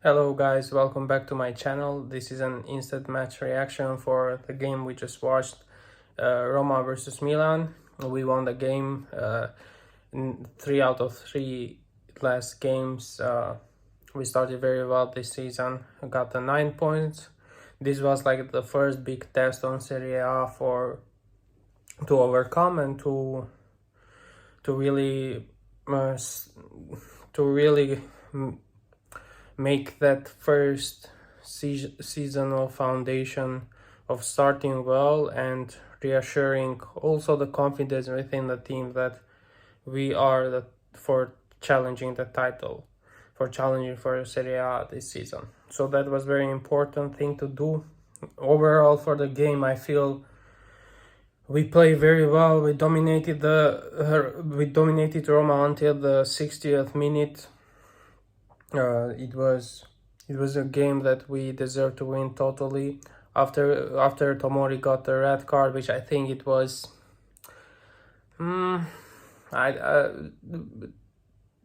Hello guys, welcome back to my channel. This is an instant match reaction for the game we just watched, Roma versus Milan. We won the game in 3 out of 3 last games. We started very well this season, got the 9 points. This was like the first big test on Serie A to overcome and to really uh, to really make that first seasonal foundation of starting well and reassuring also the confidence within the team that we are for challenging the title, for challenging for Serie A this season. So that was very important thing to do. Overall for the game, I feel we played very well. We dominated Roma until the 60th minute. It was a game that we deserved to win totally. After Tomori got the red card, which I think it was,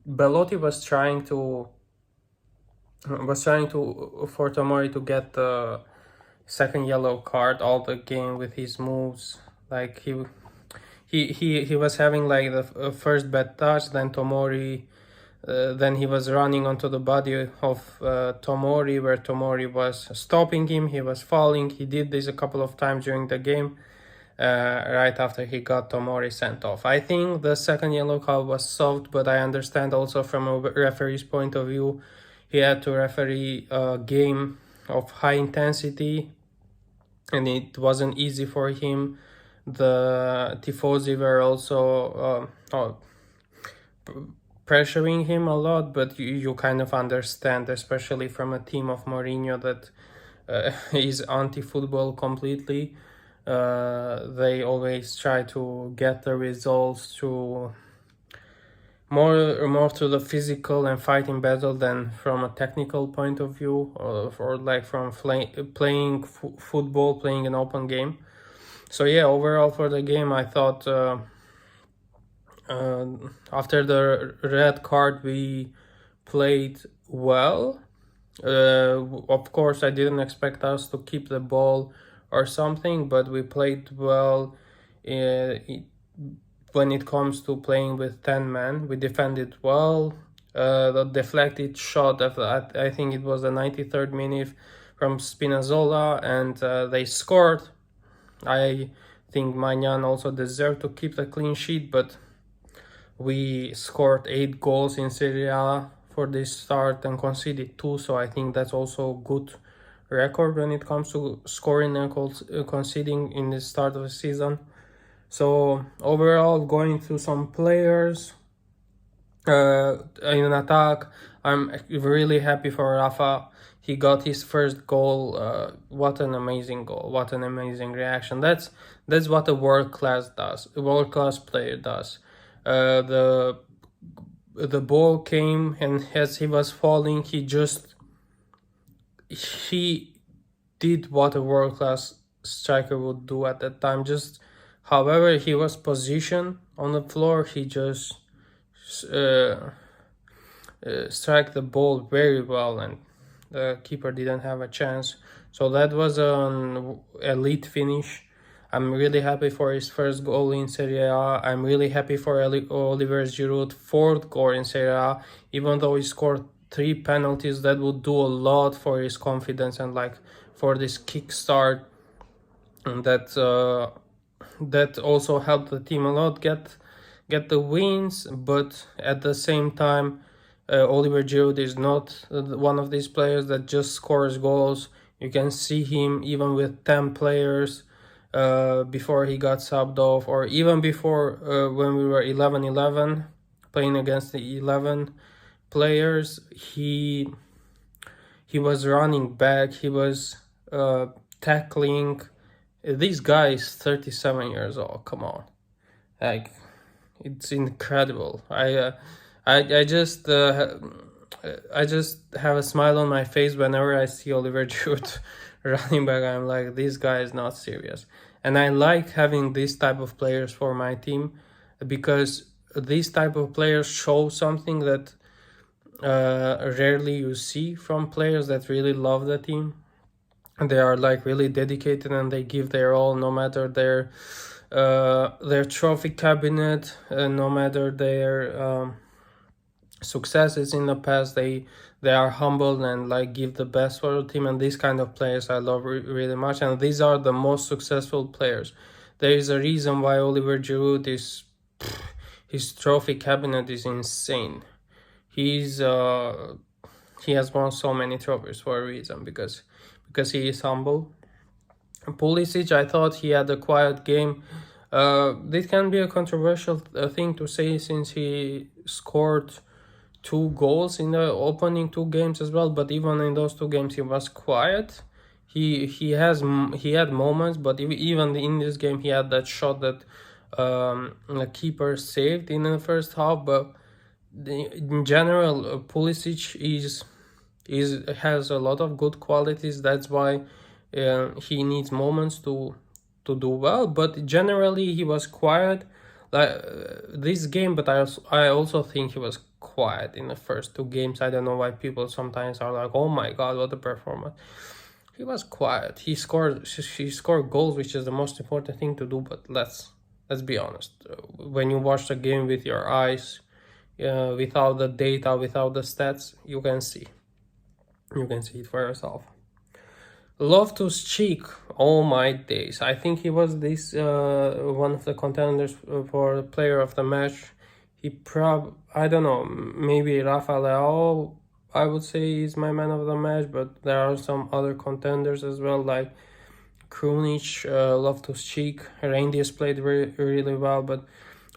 Belotti was trying to for Tomori to get the second yellow card all the game with his moves. Like he was having like the first bad touch, then Tomori. Then he was running onto the body of Tomori, where Tomori was stopping him. He was falling. He did this a couple of times during the game, right after he got Tomori sent off. I think the second yellow card was solved, but I understand also from a referee's point of view, he had to referee a game of high intensity, and it wasn't easy for him. The Tifosi were also pressuring him a lot, but you kind of understand, especially from a team of Mourinho that is anti-football completely. They always try to get the results through more to the physical and fighting battle than from a technical point of view, or like from playing football, playing an open game. So yeah, overall for the game, I thought after the red card we played well. Of course, I didn't expect us to keep the ball or something, but we played well. When it comes to playing with 10 men, we defended well. The deflected shot of I think it was the 93rd minute from Spinazzola, and they scored. I think Magnan also deserved to keep the clean sheet, but we scored 8 goals in Serie A for this start and conceded 2, so I think that's also a good record when it comes to scoring and conceding in the start of the season. So overall, going through some players in attack, I'm really happy for Rafa. He got his first goal. What an amazing goal! What an amazing reaction! That's what a world class player does. The ball came, and as he was falling, he did what a world-class striker would do at that time. Just however he was positioned on the floor, he just struck the ball very well, and the keeper didn't have a chance. So that was an elite finish. I'm really happy for his first goal in Serie A. I'm really happy for Oliver Giroud's fourth goal in Serie A. Even though he scored 3 penalties, that would do a lot for his confidence and like for this kickstart. And that also helped the team a lot get the wins. But at the same time, Oliver Giroud is not one of these players that just scores goals. You can see him even with 10 players before he got subbed off, or even before when we were 11-11 playing against the 11 players, he was running back, he was tackling. This guy is 37 years old. Come on, like, it's incredible. I just have a smile on my face whenever I see Oliver Giroud running back. I'm like, this guy is not serious. And I like having this type of players for my team, because these type of players show something that rarely you see from players that really love the team. They are like really dedicated and they give their all, no matter their trophy cabinet, no matter their successes in the past. They are humble and like give the best for the team, and these kind of players I love really much, and these are the most successful players. There is a reason why Oliver Giroud is his trophy cabinet is insane. He's he has won so many trophies for a reason, because he is humble. Pulisic, I thought he had a quiet game. This can be a controversial thing to say, since he scored 2 goals in the opening 2 games as well. But even in those 2 games, he was quiet. He had moments, but even in this game, he had that shot that the keeper saved in the first half. But in general, Pulisic has a lot of good qualities. That's why he needs moments to do well. But generally, he was quiet this game. But I also think he was quiet in the first 2 games. I don't know why people sometimes are like, "Oh my God, what a performance!" He was quiet. He scored goals, which is the most important thing to do. But let's be honest. When you watch the game with your eyes, without the data, without the stats, you can see it for yourself. Loftus-Cheek, all my days. I think he was this one of the contenders for player of the match. I don't know, maybe Rafael I would say is my man of the match, but there are some other contenders as well, like Krunic, Loftus-Cheek. Reindeers played really well, but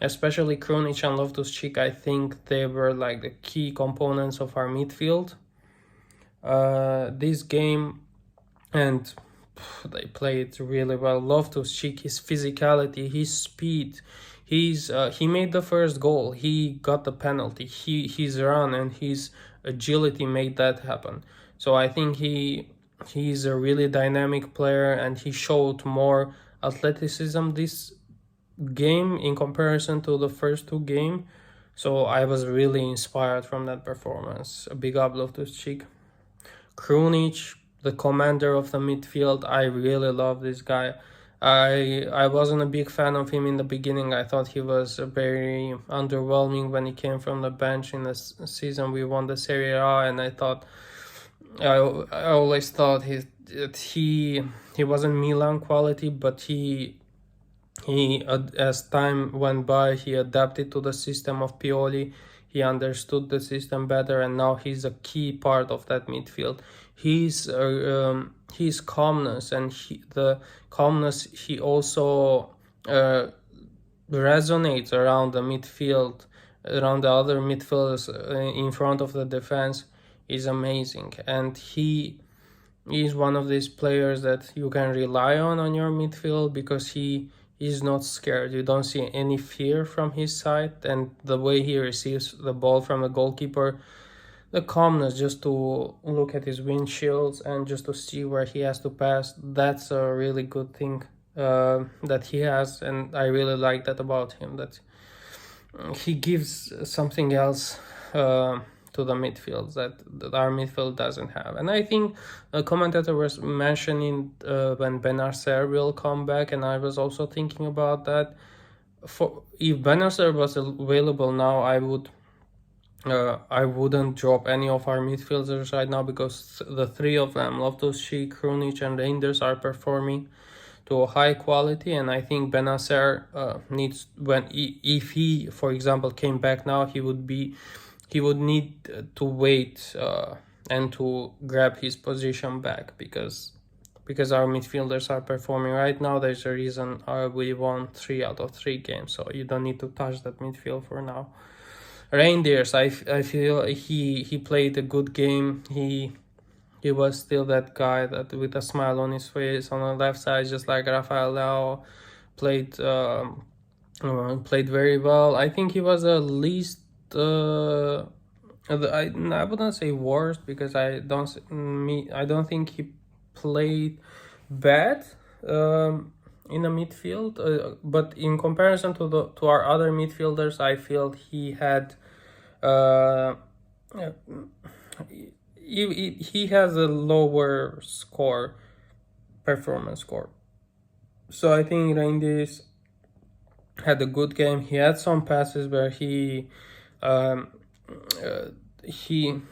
especially Krunic and Loftus-Cheek, I think they were like the key components of our midfield this game, and they played really well. Loftus-Cheek, his physicality, his speed, he made the first goal, he got the penalty, his run and his agility made that happen. So I think he's a really dynamic player, and he showed more athleticism this game in comparison to the first 2 games. So I was really inspired from that performance. A big up Loftus-Cheek. Krunic, the commander of the midfield, I really love this guy. I wasn't a big fan of him in the beginning. I thought he was very underwhelming when he came from the bench in the season we won the Serie A, and I always thought he wasn't Milan quality, but he as time went by, he adapted to the system of Pioli. He understood the system better, and now he's a key part of that midfield. His calmness, and the calmness he also resonates around the midfield, around the other midfielders in front of the defense, is amazing. And he is one of these players that you can rely on your midfield, because he is not scared. You don't see any fear from his side, and the way he receives the ball from the goalkeeper, the calmness just to look at his windshields and just to see where he has to pass, that's a really good thing that he has, and I really like that about him, that he gives something else to the midfield that our midfield doesn't have. And I think a commentator was mentioning when Benacer will come back, and I was also thinking about that. If Benacer was available now, I wouldn't drop any of our midfielders right now, because the 3 of them, Loftus-Cheek, Krunic, and Reinders, are performing to a high quality. And I think Benacer needs, if he, for example, came back now, he would need to wait and to grab his position back, because our midfielders are performing right now. There's a reason we won 3 out of 3 games, so you don't need to touch that midfield for now. Reindeers, I feel he played a good game. He was still that guy that with a smile on his face on the left side, just like Rafael Leao played very well. I think he was the least I wouldn't say worst, because I don't think he played bad in the midfield, but in comparison to our other midfielders, I feel he had uh, he has a lower score, performance score. So I think Reinders had a good game. He had some passes where um,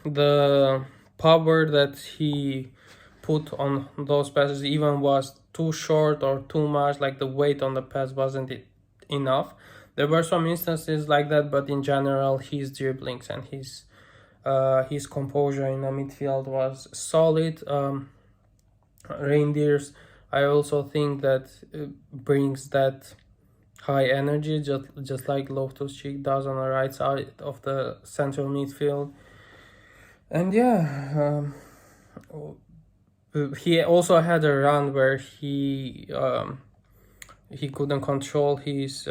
the power that he put on those passes even was too short or too much. Like the weight on the pass wasn't enough. There were some instances like that, but in general, his dribblings and his composure in the midfield was solid. Reindeers, I also think that brings that high energy, just like Loftus-Cheek does on the right side of the central midfield. And yeah, he also had a run where he couldn't control his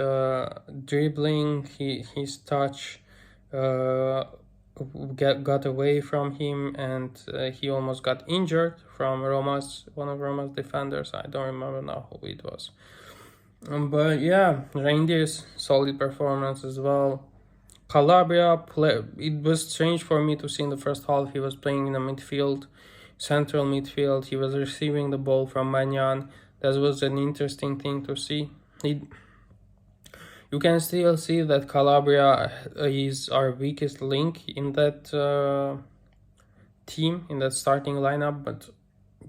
dribbling, his touch got away from him, and he almost got injured from one of Roma's defenders. I don't remember now who it was. But yeah, Reindeer's solid performance as well. Calabria it was strange for me to see in the first half he was playing in the midfield, central midfield. He was receiving the ball from Magnan. That was an interesting thing to see. You can still see that Calabria is our weakest link in that team, in that starting lineup, but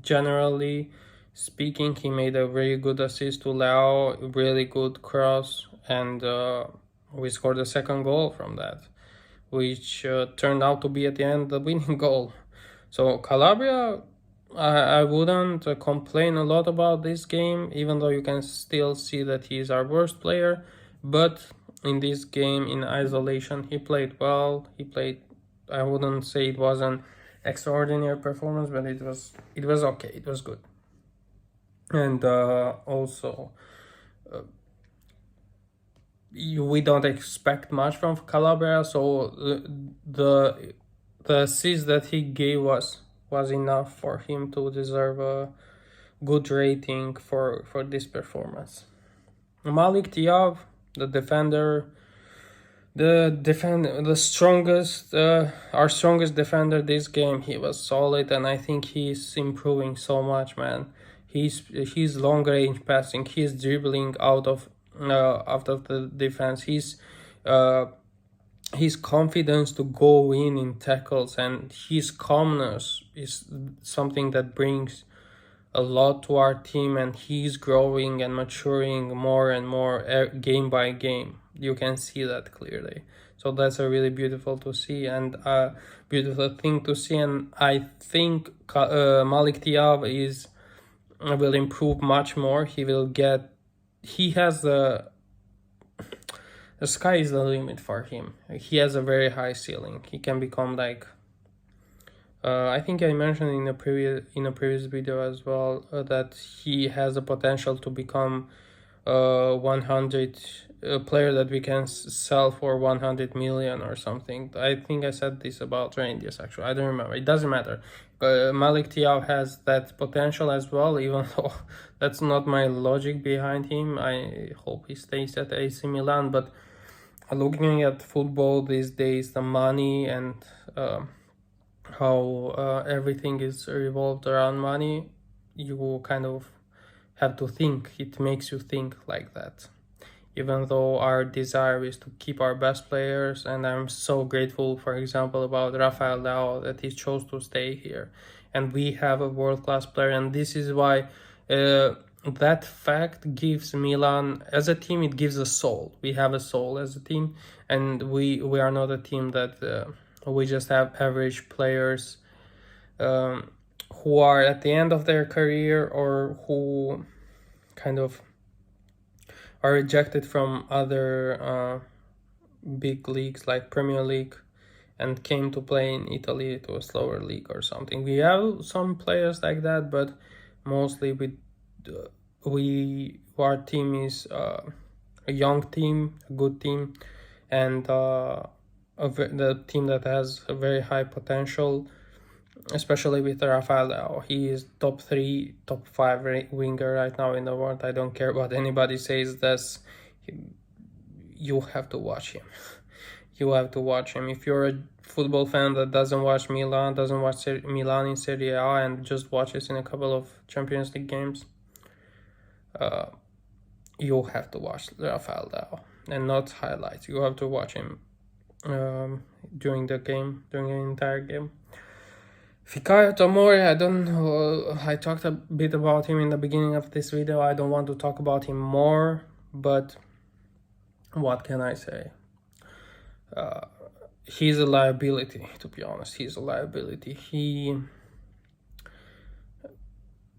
generally speaking, he made a very good assist to Lao, really good cross, and we scored a second goal from that, which turned out to be at the end the winning goal. So Calabria, I wouldn't complain a lot about this game, even though you can still see that he is our worst player. But in this game, in isolation, he played well. I wouldn't say it was an extraordinary performance, but it was okay. It was good. And also, we don't expect much from Calabria, so the assist that he gave us was enough for him to deserve a good rating for this performance. Malik Diab, the defender, the strongest, our strongest defender this game. He was solid, and I think he's improving so much, man. He's long range passing, he's dribbling out of the defense. His confidence to go in tackles, and his calmness is something that brings a lot to our team, and he's growing and maturing more and more game by game. You can see that clearly. So that's a really beautiful to see and a beautiful thing to see. And I think Malik Diab will improve much more. He has the sky is the limit for him. He has a very high ceiling. He can become like I think I mentioned in a previous video as well that he has the potential to become 100 player that we can sell for 100 million or something. I think I said this about Rangers actually. I don't remember. It doesn't matter. Malik Diaw has that potential as well, even though that's not my logic behind him. I hope he stays at AC Milan, but looking at football these days, the money and how everything is revolved around money, you kind of have to think. It makes you think like that. Even though our desire is to keep our best players, and I'm so grateful, for example, about Rafael Leao that he chose to stay here. And we have a world-class player, and this is why that fact gives Milan, as a team, it gives a soul. We have a soul as a team, and we are not a team that we just have average players who are at the end of their career or who kind of are rejected from other big leagues like Premier League and came to play in Italy to a slower league or something. We have some players like that, but mostly our team is a young team, a good team, and the team that has a very high potential, especially with Rafael Leao. He is top 3, top 5 winger right now in the world. I don't care what anybody says. You have to watch him. You have to watch him. If you're a football fan that doesn't watch Milan, doesn't watch Milan in Serie A, and just watches in a couple of Champions League games, you have to watch Rafael Leao, and not highlights. You have to watch him during the game, during the entire game. Fikayo Tomori, I don't know, I talked a bit about him in the beginning of this video. I don't want to talk about him more, but what can I say? He's a liability, to be honest. He's a liability.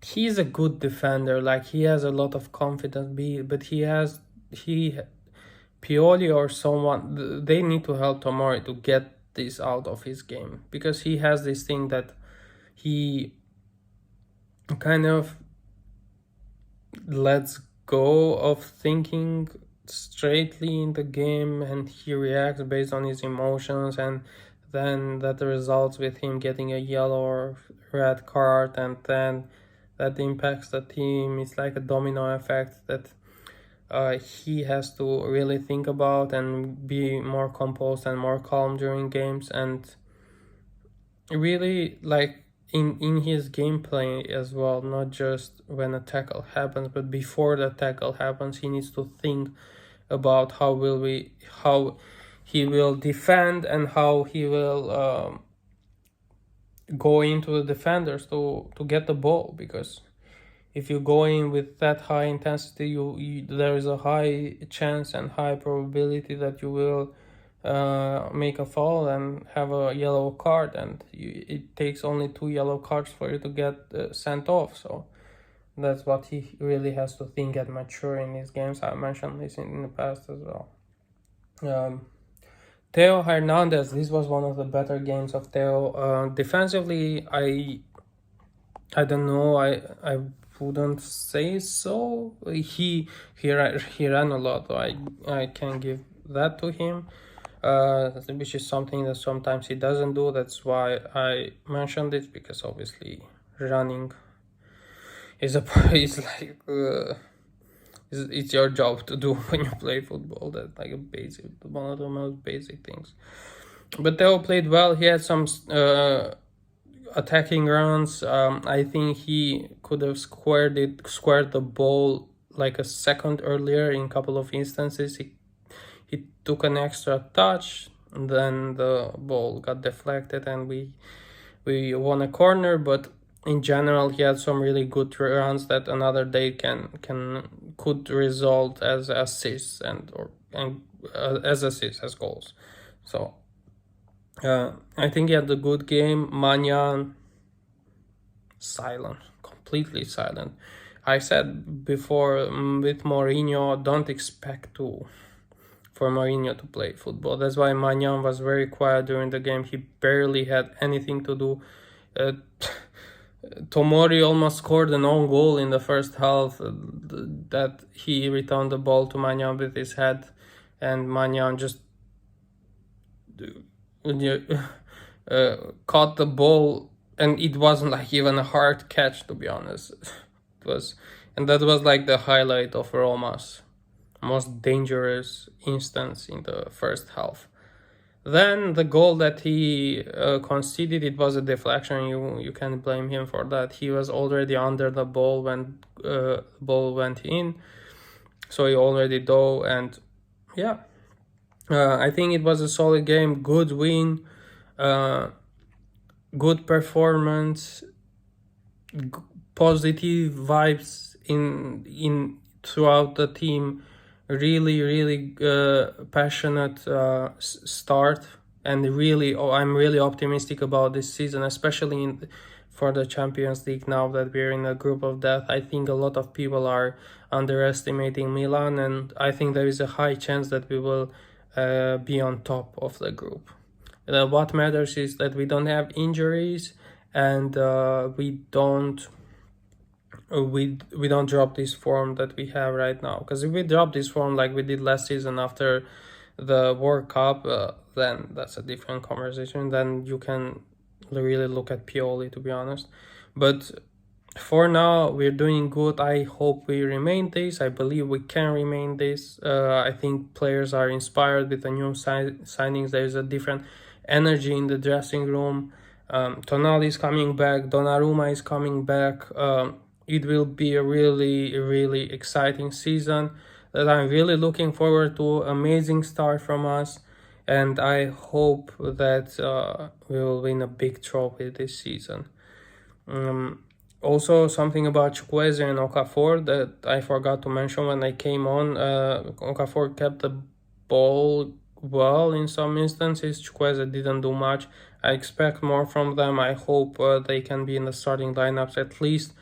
He's a good defender. Like, he has a lot of confidence, but Pioli or someone, they need to help Tomori to get this out of his game, because he has this thing that he kind of lets go of thinking straightly in the game, and he reacts based on his emotions, and then that results with him getting a yellow or red card, and then that impacts the team. It's like a domino effect that he has to really think about and be more composed and more calm during games, and really, like, in his gameplay as well, not just when a tackle happens, but before the tackle happens, he needs to think about how he will defend and how he will go into the defenders to get the ball, because if you go in with that high intensity, there is a high chance and high probability that you will make a foul and have a yellow card, and it takes only 2 yellow cards for you to get sent off. So that's what he really has to think and mature in these games. I mentioned this in the past as well. Theo Hernandez, this was one of the better games of Theo. Defensively, I don't know, I wouldn't say so. He ran a lot, so I can give that to him, which is something that sometimes he doesn't do. That's why I mentioned it, because obviously running is it's your job to do when you play football. That's like one of the most basic things. But Theo played well. He had some attacking runs. I think he could have squared the ball like a second earlier in a couple of instances. He took an extra touch, and then the ball got deflected, and we won a corner. But in general, he had some really good runs that another day could result as assists as goals. So I think he had a good game. Manyan, silent, completely silent. I said before, with Mourinho, don't expect for Mourinho to play football. That's why Manyan was very quiet during the game. He barely had anything to do. Tomori almost scored an own goal in the first half, that he returned the ball to Manyan with his head, and Manyan just caught the ball, and it wasn't like even a hard catch, to be honest. And that was like the highlight of Roma's most dangerous instance in the first half. Then the goal that he conceded, it was a deflection. You can't blame him for that. He was already under the ball when the ball went in, so he already dove. And yeah, I think it was a solid game, good win, good performance, positive vibes in throughout the team. Really passionate start, and I'm really optimistic about this season, especially for the Champions League. Now that we're in a group of death, I think a lot of people are underestimating Milan, and I think there is a high chance that we will be on top of the group. What matters is that we don't have injuries, and we don't drop this form that we have right now. Because if we drop this form like we did last season after the World Cup, then that's a different conversation. Then you can really look at Pioli, to be honest. But for now, we're doing good. I hope we remain this. I believe we can remain this. I think players are inspired with the new signings. There is a different energy in the dressing room. Tonali is coming back, Donnarumma is coming back. It will be a really, really exciting season that I'm really looking forward to. Amazing start from us, and I hope that we will win a big trophy this season. Also, something about Chukwueze and Okafor that I forgot to mention when I came on. Okafor kept the ball well in some instances. Chukwueze didn't do much. I expect more from them. I hope they can be in the starting lineups at least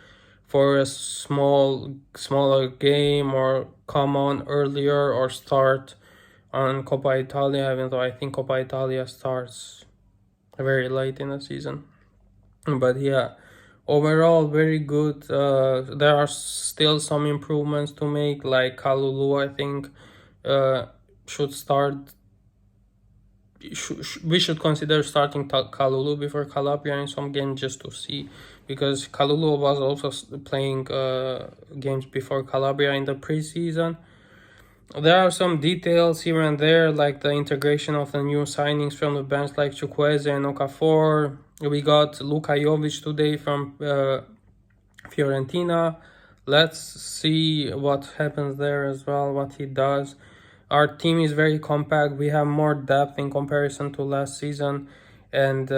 for a smaller game, or come on earlier or start on Coppa Italia, even though I think Coppa Italia starts very late in the season. But yeah, overall very good. There are still some improvements to make, like Kalulu, I think should start. We should consider starting Kalulu before Calabria in some games just to see, because Kalulu was also playing games before Calabria in the preseason. There are some details here and there, like the integration of the new signings from the bench, like Chukwueze and Okafor. We got Luka Jovic today from Fiorentina. Let's see what happens there as well, what he does. Our team is very compact. We have more depth in comparison to last season, and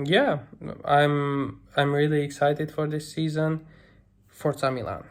yeah, I'm really excited for this season. Forza Milan.